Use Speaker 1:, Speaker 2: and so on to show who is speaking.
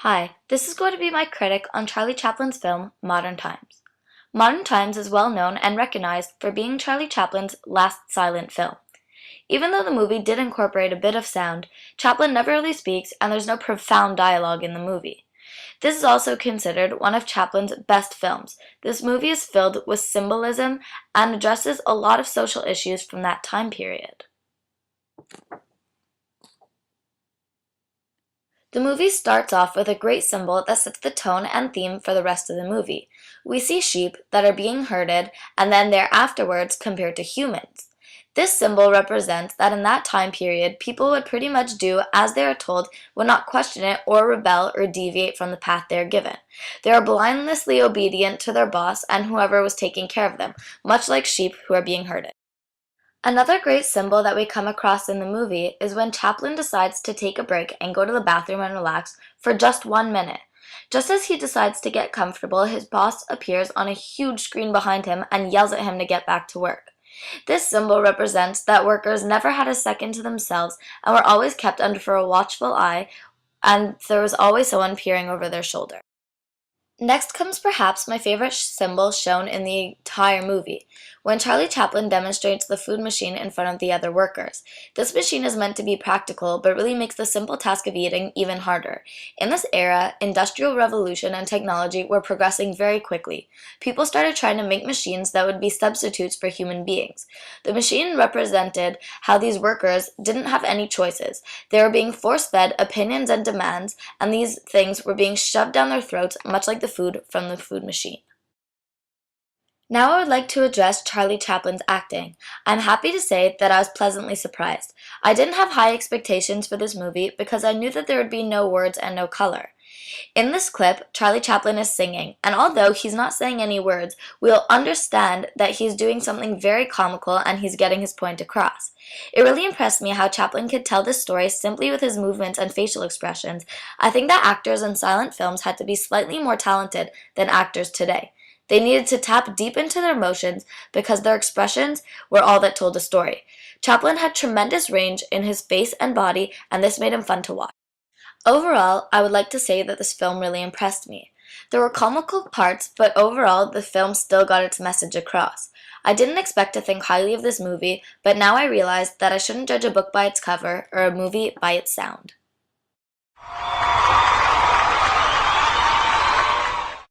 Speaker 1: Hi, this is going to be my critic on Charlie Chaplin's film, Modern Times. Modern Times is well known and recognized for being Charlie Chaplin's last silent film. Even though the movie did incorporate a bit of sound, Chaplin never really speaks and there's no profound dialogue in the movie. This is also considered one of Chaplin's best films. This movie is filled with symbolism and addresses a lot of social issues from that time period. The movie starts off with a great symbol that sets the tone and theme for the rest of the movie. We see sheep that are being herded, and then they're afterwards compared to humans. This symbol represents that in that time period, people would pretty much do as they are told, would not question it or rebel or deviate from the path they are given. They are blindlessly obedient to their boss and whoever was taking care of them, much like sheep who are being herded. Another great symbol that we come across in the movie is when Chaplin decides to take a break and go to the bathroom and relax for just 1 minute. Just as he decides to get comfortable, his boss appears on a huge screen behind him and yells at him to get back to work. This symbol represents that workers never had a second to themselves and were always kept under a watchful eye, and there was always someone peering over their shoulder. Next comes perhaps my favorite symbol shown in the entire movie, when Charlie Chaplin demonstrates the food machine in front of the other workers. This machine is meant to be practical, but really makes the simple task of eating even harder. In this era, industrial revolution and technology were progressing very quickly. People started trying to make machines that would be substitutes for human beings. The machine represented how these workers didn't have any choices. They were being force-fed opinions and demands, and these things were being shoved down their throats, much like the food from the food machine. Now I would like to address Charlie Chaplin's acting. I'm happy to say that I was pleasantly surprised. I didn't have high expectations for this movie because I knew that there would be no words and no color. In this clip, Charlie Chaplin is singing, and although he's not saying any words, we'll understand that he's doing something very comical and he's getting his point across. It really impressed me how Chaplin could tell this story simply with his movements and facial expressions. I think that actors in silent films had to be slightly more talented than actors today. They needed to tap deep into their emotions because their expressions were all that told a story. Chaplin had tremendous range in his face and body, and this made him fun to watch. Overall, I would like to say that this film really impressed me. There were comical parts, but overall, the film still got its message across. I didn't expect to think highly of this movie, but now I realize that I shouldn't judge a book by its cover or a movie by its sound.